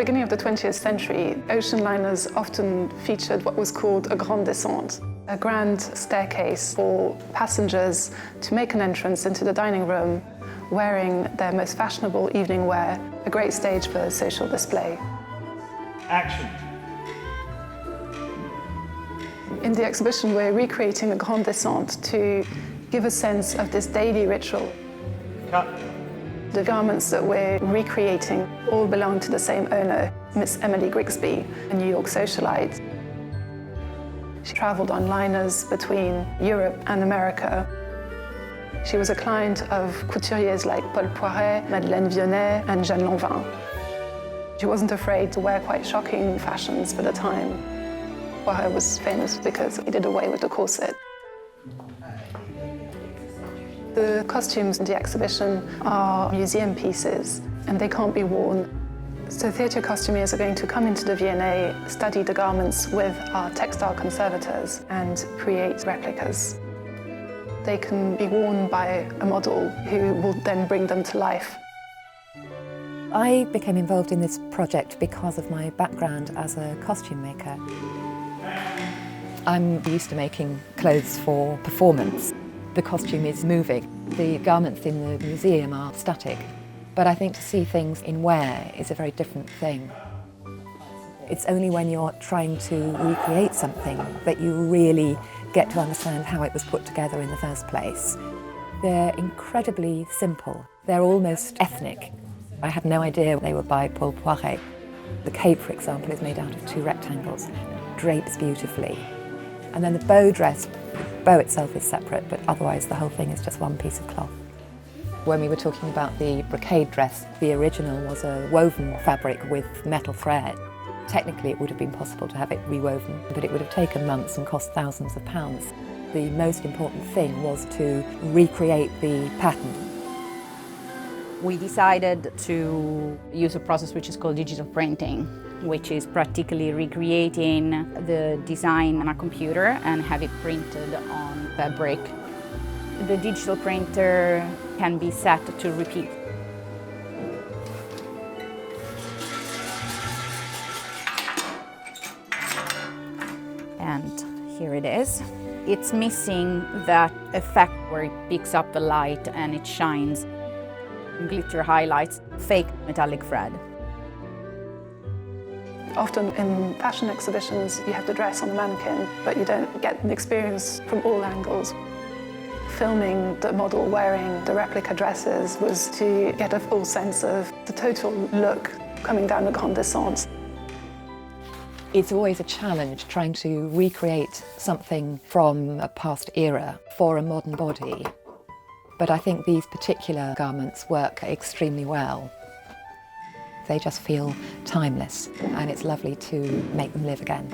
beginning of the 20th century, ocean liners often featured what was called a grande descente, a grand staircase for passengers to make an entrance into the dining room wearing their most fashionable evening wear, a great stage for social display. Action. In the exhibition, we're recreating a grande descente to give a sense of this daily ritual. Cut. The garments that we're recreating all belong to the same owner, Miss Emily Grigsby, a New York socialite. She traveled on liners between Europe and America. She was a client of couturiers like Paul Poiret, Madeleine Vionnet, and Jeanne Lanvin. She wasn't afraid to wear quite shocking fashions for the time. Poiret was famous because he did away with the corset. The costumes in the exhibition are museum pieces, and they can't be worn. So theatre costumiers are going to come into the V&A, study the garments with our textile conservators, and create replicas. They can be worn by a model who will then bring them to life. I became involved in this project because of my background as a costume maker. I'm used to making clothes for performance. The costume is moving. The garments in the museum are static. But I think to see things in wear is a very different thing. It's only when you're trying to recreate something that you really get to understand how it was put together in the first place. They're incredibly simple. They're almost ethnic. I had no idea they were by Paul Poiret. The cape, for example, is made out of 2 rectangles, drapes beautifully. And then the bow dress, the bow itself is separate, but otherwise the whole thing is just one piece of cloth. When we were talking about the brocade dress, the original was a woven fabric with metal thread. Technically it would have been possible to have it rewoven, but it would have taken months and cost thousands of pounds. The most important thing was to recreate the pattern. We decided to use a process which is called digital printing, which is practically recreating the design on a computer and have it printed on fabric. The digital printer can be set to repeat. And here it is. It's missing that effect where it picks up the light and it shines. Glitter highlights, fake metallic thread. Often in fashion exhibitions, you have the dress on a mannequin, but you don't get the experience from all angles. Filming the model wearing the replica dresses was to get a full sense of the total look coming down the grande descente. It's always a challenge trying to recreate something from a past era for a modern body. But I think these particular garments work extremely well. They just feel timeless, and it's lovely to make them live again.